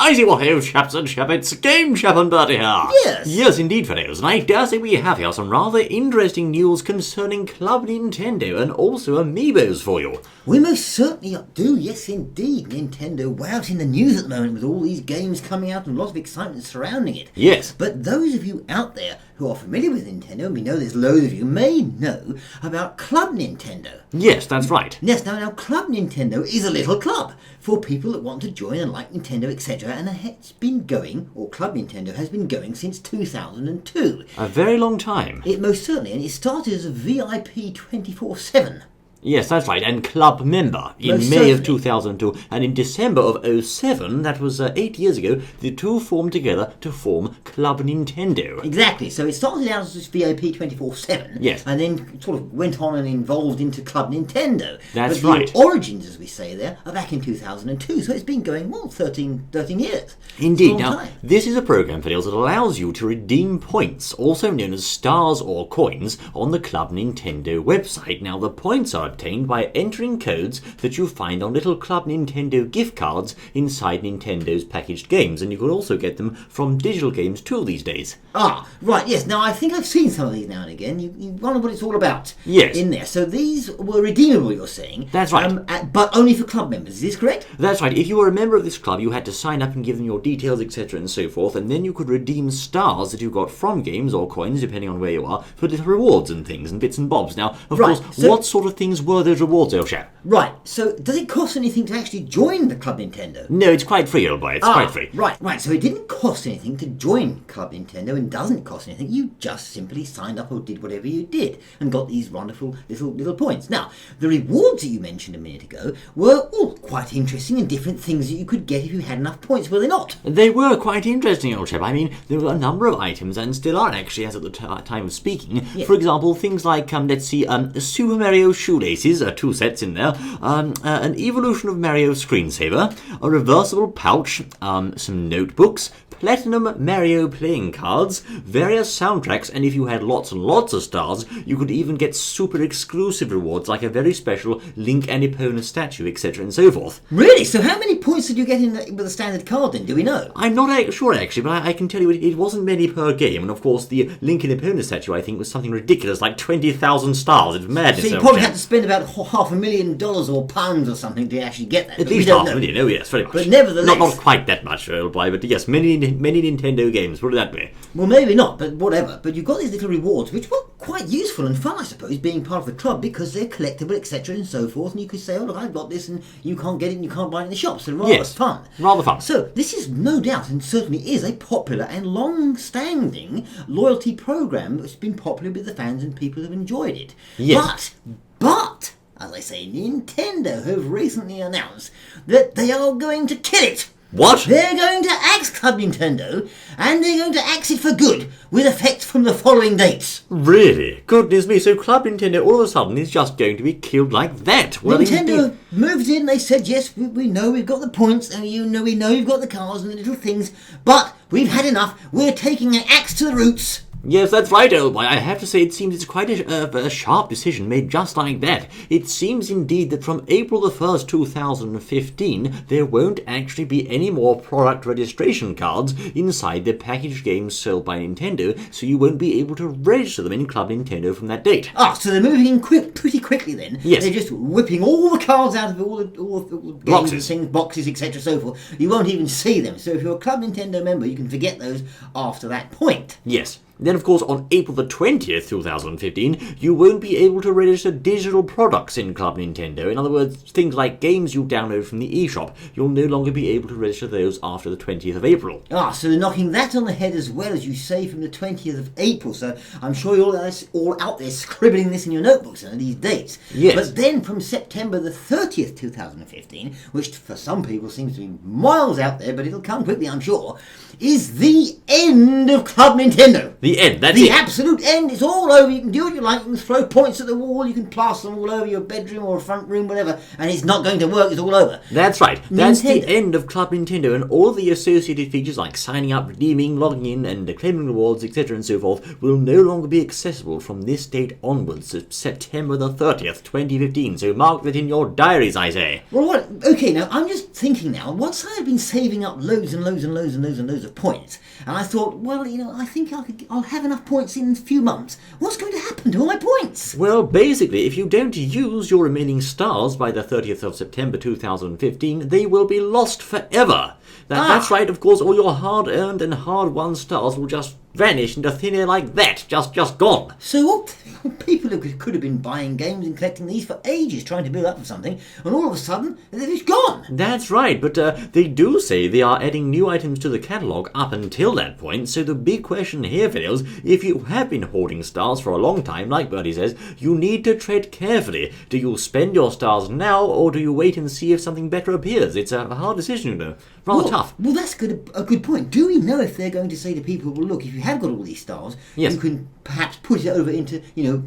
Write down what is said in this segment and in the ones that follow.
righty, wahyo, chaps and chappets, Game Chap and Bertie here. Yes. Yes, indeed, fellows, and I dare say we have here some rather interesting news concerning Club Nintendo and also Amiibos for you. We most certainly do, yes indeed. Nintendo, wow, it's in the news at the moment with all these games coming out and lots of excitement surrounding it. Yes. But those of you out there who are familiar with Nintendo, and we know there's loads of you, may know about Club Nintendo. Yes, that's right. Yes, now Club Nintendo is a little club for people that want to join and like Nintendo, etc. And it's been going, or Club Nintendo has been going since 2002. A very long time. It most certainly, and it started as a VIP 24/7. Yes, that's right, and club member in Most May of certainly. 2002, and in December of 2007, that was 8 years ago, the two formed together to form Club Nintendo. Exactly, so it started out as this VIP 24/7, Yes. and then sort of went on and evolved into Club Nintendo. That's but right. The origins, as we say there, are back in 2002, so it's been going, 13 years. Indeed. It's a long Now, time. this is a program, for that allows you to redeem points, also known as stars or coins, on the Club Nintendo website. Now, the points are obtained by entering codes that you find on little Club Nintendo gift cards inside Nintendo's packaged games, and you can also get them from digital games too these days. Ah, right, yes. Now, I think I've seen some of these now and again. You wonder what it's all about. Yes. In there. So these were redeemable, you're saying. That's right. But only for club members. Is this correct? That's right, if you were a member of this club, you had to sign up and give them your details, etc. and so forth, and then you could redeem stars that you got from games or coins, depending on where you are, for little rewards and things and bits and bobs. Now, of Right, course, so- what sort of things were those rewards, old chap? Right. So does it cost anything to actually join the Club Nintendo? No, it's quite free, old boy, it's quite free. Right. So it didn't cost anything to join Club Nintendo and doesn't cost anything. You just simply signed up or did whatever you did and got these wonderful little points. Now, the rewards that you mentioned a minute ago were all quite interesting and different things that you could get if you had enough points, were they not? They were quite interesting, old chap. I mean, there were a number of items, and still are actually, as at the time of speaking. Yeah. For example, things like, Super Mario shoelaces, 2 sets in there, an Evolution of Mario screensaver, a reversible pouch, some notebooks, Platinum Mario playing cards, various soundtracks, and if you had lots and lots of stars, you could even get super exclusive rewards like a very special Link and Epona statue, etc. and so forth. Really? So how many points did you get with a standard card then? Do we know? I'm not sure actually, but I can tell you it wasn't many per game, and of course the Link and Epona statue I think was something ridiculous, like 20,000 stars. It's madness. So you old probably chap. had to spend about $500,000 or pounds or something to actually get that. At but we least don't half a know. million, oh yes, very much. But nevertheless- Not quite that much, old boy, but yes, many Nintendo games, put it that way. Well, maybe not, but whatever. But you've got these little rewards, which were quite useful and fun, I suppose, being part of the club, because they're collectible, etc., and so forth. And you could say, "Oh, look, I've got this," and you can't get it, and you can't buy it in the shops. So rather Yes, fun. rather fun. So this is no doubt, and certainly is, a popular and long-standing loyalty program that's been popular with the fans and people who've enjoyed it. Yes. But as I say, Nintendo have recently announced that they are going to kill it. What? They're going to axe Club Nintendo, and they're going to axe it for good, with effect from the following dates. Really? Goodness me, so Club Nintendo all of a sudden is just going to be killed like that? Well, Nintendo indeed. moved in, they said, yes, we know we've got the points, and we know you've got the cars and the little things, but we've had enough, we're taking an axe to the roots. Yes, that's right, old boy. I have to say it seems it's quite a sharp decision made just like that. It seems indeed that from April the 1st, 2015, there won't actually be any more product registration cards inside the packaged games sold by Nintendo, so you won't be able to register them in Club Nintendo from that date. So they're moving in pretty quickly then. Yes. They're just whipping all the cards out of all the games Boxes. and things, boxes, etc., so forth. You won't even see them. So if you're a Club Nintendo member, you can forget those after that point. Yes. Then, of course, on April the 20th, 2015, you won't be able to register digital products in Club Nintendo. In other words, things like games you download from the eShop, you'll no longer be able to register those after the 20th of April. So they're knocking that on the head as well, as you say, from the 20th of April. So I'm sure you're all out there scribbling this in your notebooks and these dates. Yes. But then from September the 30th, 2015, which for some people seems to be miles out there, but it'll come quickly, I'm sure, is the end of Club Nintendo. The end, that's The it. absolute end. It's all over. You can do what you like. You can throw points at the wall. You can plaster them all over your bedroom or front room, whatever. And it's not going to work. It's all over. That's right. That's Nintendo. the end of Club Nintendo, and all the associated features like signing up, redeeming, logging in, and claiming rewards, etc. and so forth will no longer be accessible from this date onwards to September the 30th, 2015. So mark that in your diaries, I say. Well, what? Okay, now I'm just thinking now. Once I've been saving up loads and loads and loads and loads and loads of points, and I thought, well, I think I'll have enough points in a few months. What's going to happen to all my points? Well, basically, if you don't use your remaining stars by the 30th of September 2015, they will be lost forever. That's right, of course, all your hard-earned and hard-won stars will just vanish into thin air like that, just gone. So what? People who could have been buying games and collecting these for ages, trying to build up for something, and all of a sudden, they're just gone. That's right, but they do say they are adding new items to the catalogue up until that point, so the big question here, fellows, if you have been hoarding stars for a long time, like Bertie says, you need to tread carefully. Do you spend your stars now, or do you wait and see if something better appears? It's a hard decision, you know. Rather tough. Well, that's a good point. Do we know if they're going to say to people, well, look, if you have got all these stars, yes, you can perhaps put it over into,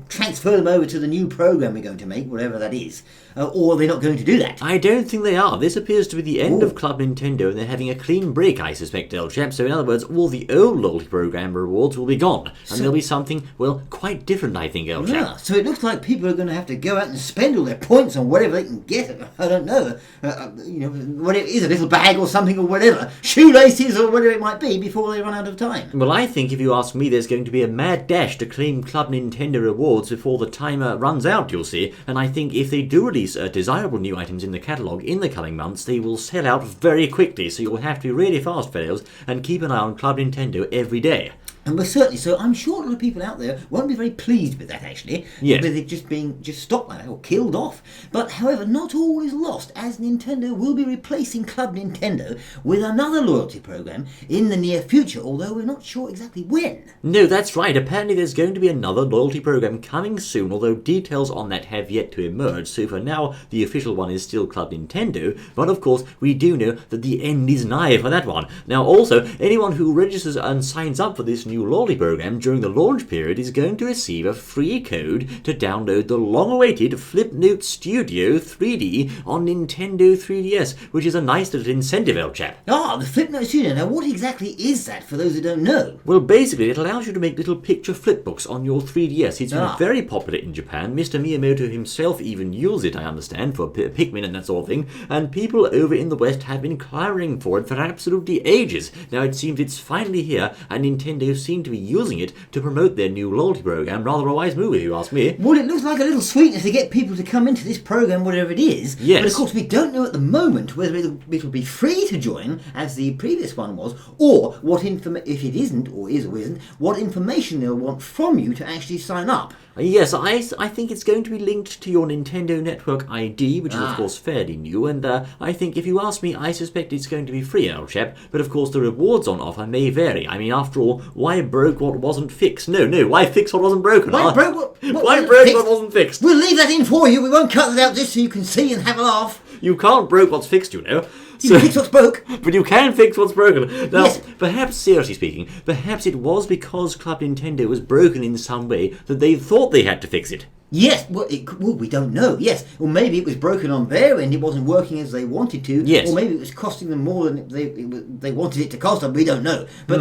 transfer them over to the new program we're going to make, whatever that is, or are they not going to do that? I don't think they are. This appears to be the end of Club Nintendo, and they're having a clean break, I suspect, old chap. So in other words, all the old loyalty program rewards will be gone, and there'll be something, well, quite different, I think, old chap. Yeah, so it looks like people are going to have to go out and spend all their points on whatever they can get. I don't know, whatever it is, a little bag or something or whatever, shoelaces or whatever it might be, before they run out of time. Well, I think if you ask me, there's going to be a mad dash to claim Club Nintendo rewards before the timer runs out, you'll see. And I think if they do release desirable new items in the catalogue in the coming months, they will sell out very quickly. So you'll have to be really fast, fellows, and keep an eye on Club Nintendo every day. And we're certainly, so I'm sure a lot of people out there won't be very pleased with that, actually. Yes. With it just being stopped like that or killed off. But however, not all is lost, as Nintendo will be replacing Club Nintendo with another loyalty program in the near future, although we're not sure exactly when. No, that's right. Apparently there's going to be another loyalty program coming soon, although details on that have yet to emerge. So for now, the official one is still Club Nintendo. But of course, we do know that the end is nigh for that one. Now also, anyone who registers and signs up for this new loyalty program during the launch period is going to receive a free code to download the long-awaited Flipnote Studio 3D on Nintendo 3DS, which is a nice little incentive, old chap. Ah, the Flipnote Studio. Now, what exactly is that for those who don't know? Well, basically, it allows you to make little picture flipbooks on your 3DS. It's been very popular in Japan. Mr. Miyamoto himself even uses it, I understand, for Pikmin and that sort of thing, and people over in the West have been clamoring for it for absolutely ages. Now, it seems it's finally here, and Nintendo seem to be using it to promote their new loyalty program. Rather a wise move, if you ask me. Well, it looks like a little sweetener to get people to come into this program, whatever it is. Yes. But of course, we don't know at the moment whether it'll be free to join, as the previous one was, or what if it isn't, or is or isn't, what information they'll want from you to actually sign up. Yes, I think it's going to be linked to your Nintendo Network ID, which is of course fairly new, and I think if you ask me, I suspect it's going to be free, old chap, but of course the rewards on offer may vary. I mean, after all, why broke what wasn't fixed? No, why fix what wasn't broken? Why broke what wasn't fixed? We'll leave that in for you. We won't cut it out just so you can see and have a laugh. You can't broke what's fixed, you know. You can fix what's broke. But you can fix what's broken. Now, yes. Perhaps, seriously speaking, perhaps it was because Club Nintendo was broken in some way that they thought they had to fix it. Yes, well, we don't know. Yes, or maybe it was broken on their end. It wasn't working as they wanted to. Yes, or maybe it was costing them more than they wanted it to cost them. We don't know. But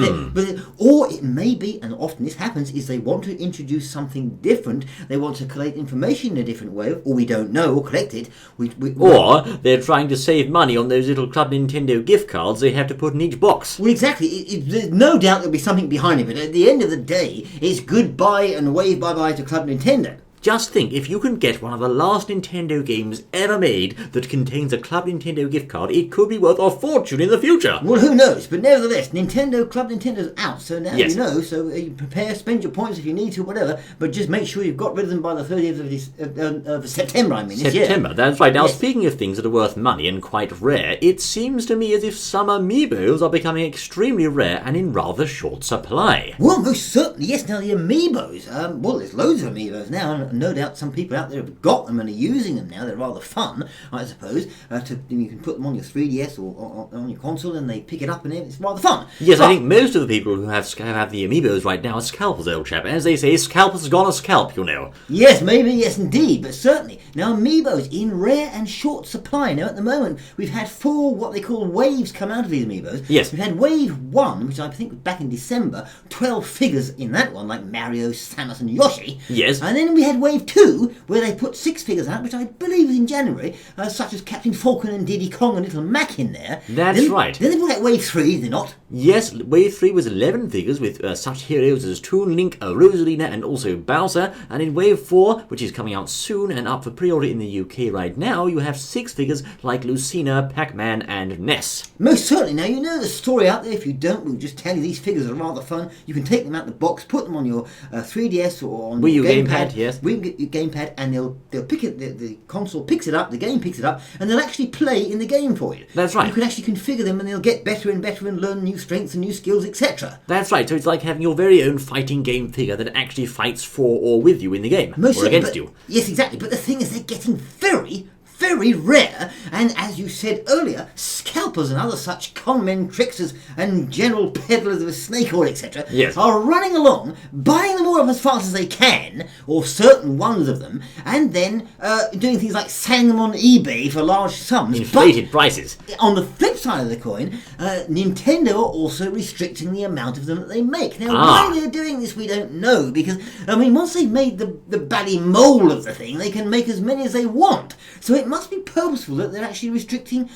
or it may be, and often this happens, is they want to introduce something different. They want to collect information in a different way, or we don't know, or collect it. Or they're trying to save money on those little Club Nintendo gift cards they have to put in each box. Well, exactly. There's no doubt there'll be something behind it. But at the end of the day, it's goodbye and wave bye-bye to Club Nintendo. Just think, if you can get one of the last Nintendo games ever made that contains a Club Nintendo gift card, it could be worth a fortune in the future. Well, who knows? But nevertheless, Club Nintendo's out, so now yes. you know. So you prepare, spend your points if you need to, whatever. But just make sure you've got rid of them by the 30th of September. I mean, September. That's right. Now, speaking of things that are worth money and quite rare, it seems to me as if some Amiibos are becoming extremely rare and in rather short supply. Well, most certainly, yes. Now the Amiibos. Well, there's loads of Amiibos now. no doubt some people out there have got them and are using them now. They're rather fun, I suppose. You can put them on your 3DS or on your console, and they pick it up, and it's rather fun. Yes, but I think most of the people who have the Amiibos right now are scalpers, old chap. As they say, scalpers gonna scalp, you know. Yes, maybe, yes indeed, but certainly. Now, Amiibos in rare and short supply. Now, at the moment, we've had 4 what they call waves come out of these Amiibos. Yes. We've had wave 1, which I think was back in December, 12 figures in that one, like Mario, Samus and Yoshi. Yes. And then we had wave 2, where they put 6 figures out, which I believe was in January, such as Captain Falcon and Diddy Kong and Little Mac in there. That's right. Then they brought out wave 3, did they not? Yes, wave 3 was 11 figures with such heroes as Toon Link, Rosalina and also Bowser, and in wave 4, which is coming out soon and up for pre-order in the UK right now, you have 6 figures like Lucina, Pac-Man and Ness. Most certainly. Now, you know the story out there. If you don't, we'll just tell you these figures are rather fun. You can take them out of the box, put them on your 3DS or on Wii your U gamepad, yes. Wii U gamepad, and they'll pick it. The console picks it up, the game picks it up, and they'll actually play in the game for you. That's right. You can actually configure them, and they'll get better and better and learn new strengths and new skills, etc. That's right, so it's like having your very own fighting game figure that actually fights for or with you in the game, or against you. Yes, exactly. But the thing is, they're getting very, very rare, and as you said earlier, scalpers and other such con-men, tricksters and general peddlers of snake oil, etc. Yes. Are running along, buying them all up as fast as they can, or certain ones of them, and then doing things like selling them on eBay for large sums. Inflated prices. On the flip side of the coin, Nintendo are also restricting the amount of them that they make. Now, why they're doing this, we don't know, because, I mean, once they've made the bally mold of the thing, they can make as many as they want. So it must be purposeful that they're actually restricting,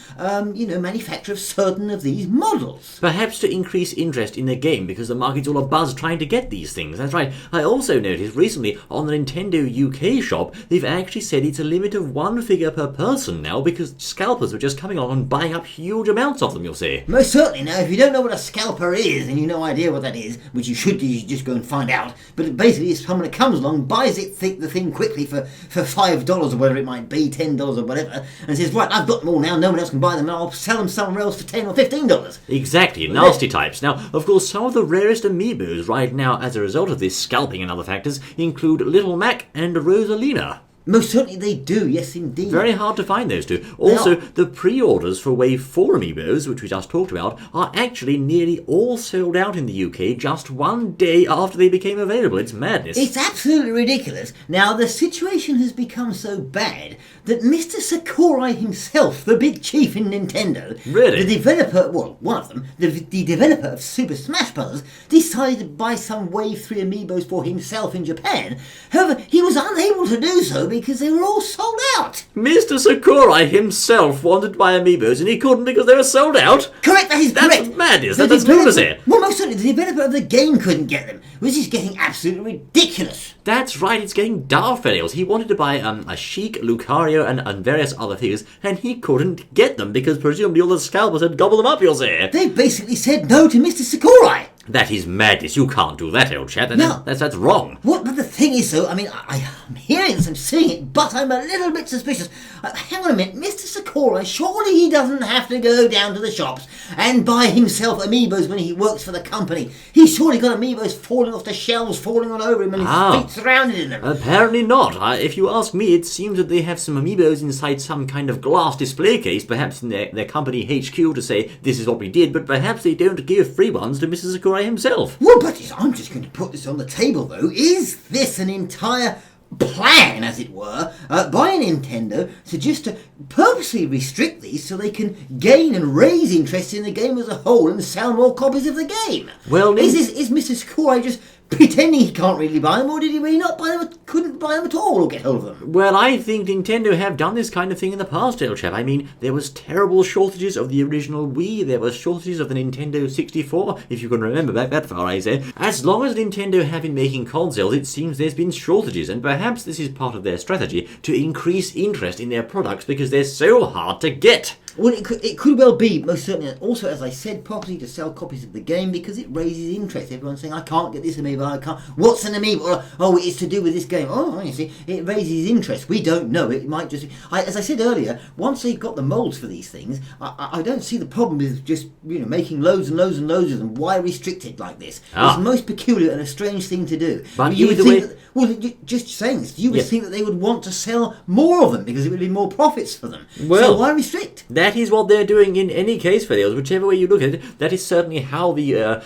manufacture of certain of these models. Perhaps to increase interest in the game, because the market's all abuzz trying to get these things. That's right. I also noticed recently on the Nintendo UK shop, they've actually said it's a limit of 1 figure per person now, because scalpers are just coming along and buying up huge amounts of them, you'll see. Most certainly. Now, if you don't know what a scalper is, and you've no idea what that is, which you should just go and find out, but basically it's someone that comes along, buys the thing quickly for $5 or whatever it might be, $10 or whatever, and says, right, I've got them all now, no one else can buy them, and I'll sell them somewhere else for $10 or $15. Exactly, nasty types. Now, of course, some of the rarest Amiibos right now as a result of this scalping and other factors include Little Mac and Rosalina. Most certainly they do, yes indeed. Very hard to find those two. Also, the pre-orders for Wave 4 Amiibos, which we just talked about, are actually nearly all sold out in the UK just 1 day after they became available. It's madness. It's absolutely ridiculous. Now, the situation has become so bad that Mr. Sakurai himself, the big chief in Nintendo, Really? the developer, well, one of them, the developer of Super Smash Bros., decided to buy some Wave 3 Amiibos for himself in Japan. However, he was unable to do so because they were all sold out. Mr. Sakurai himself wanted to buy Amiibos and he couldn't because they were sold out? Correct, that is correct. That's madness. That's lunacy. Well, most certainly, the developer of the game couldn't get them, which is getting absolutely ridiculous. That's right, it's getting daft for Nails. He wanted to buy a Sheik, Lucario, and various other figures, and he couldn't get them because presumably all the scalpers had gobbled them up, you'll say. They basically said no to Mr. Sakurai. That is madness. You can't do that, old chap. No. That's wrong. What? But the thing is, though, I mean, I'm hearing this, I'm seeing it, but I'm a little bit suspicious. Hang on a minute, Mr. Sakurai, surely he doesn't have to go down to the shops and buy himself Amiibos when he works for the company. He's surely got Amiibos falling off the shelves, falling all over him, and his feet surrounded in them. Apparently not. If you ask me, it seems that they have some Amiibos inside some kind of glass display case, perhaps in their company HQ to say, this is what we did, but perhaps they don't give free ones to Mr. Sakurai himself. Well, but I'm just going to put this on the table, though. Is this an entire plan, as it were, by Nintendo to purposely restrict these so they can gain and raise interest in the game as a whole and sell more copies of the game? Well, is Mr. Sakurai just pretending he can't really buy them, or did he really not buy them, couldn't buy them at all, or get hold of them? Well, I think Nintendo have done this kind of thing in the past, old chap. I mean, there was terrible shortages of the original Wii, there was shortages of the Nintendo 64, if you can remember back that far, I say. As long as Nintendo have been making consoles, it seems there's been shortages, and perhaps this is part of their strategy to increase interest in their products because they're so hard to get. Well, it could well be, most certainly. And also, as I said, properly to sell copies of the game because it raises interest. Everyone's saying, I can't get this Amiibo, I can't. What's an Amiibo? Or, oh, it's to do with this game. Oh, you see, it raises interest. We don't know. It might just... as I said earlier, once they've got the moulds for these things, I don't see the problem with just, making loads and loads and loads of them. Why restrict it like this? It's most peculiar and a strange thing to do. But you would either think way... just saying this, you would think that they would want to sell more of them because it would be more profits for them. Well, so why restrict? That is what they're doing in any case, Videos. Whichever way you look at it, that is certainly how the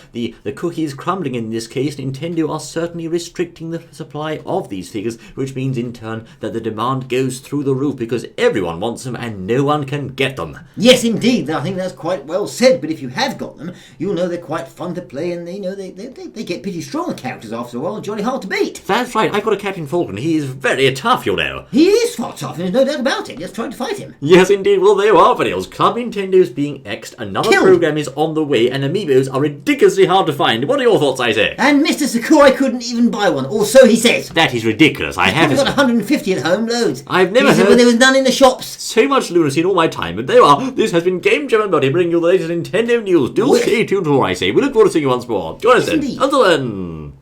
cookie is crumbling in this case. Nintendo are certainly restricting the supply of these figures, which means in turn that the demand goes through the roof because everyone wants them and no one can get them. Yes, indeed. I think that's quite well said. But if you have got them, you'll know they're quite fun to play, and they get pretty strong characters after a while. Jolly hard to beat. That's right. I've got a Captain Falcon. He is very tough, you know. He is far tough, and there's no doubt about it. Just trying to fight him. Yes, indeed. Well, there you are, Videos. Club Nintendo's being X'd. Another program is on the way, and Amiibos are ridiculously hard to find. What are your thoughts, I say? And Mr. Sakurai couldn't even buy one, or so he says. That is ridiculous. I've got 150 at home, loads. I've never heard... When there was none in the shops. So much lunacy in all my time, but there you are. This has been Game Jam and Buddy bringing you the latest Nintendo news. Do stay tuned for what I say. We look forward to seeing you once more. Join us then. Indeed. Until then.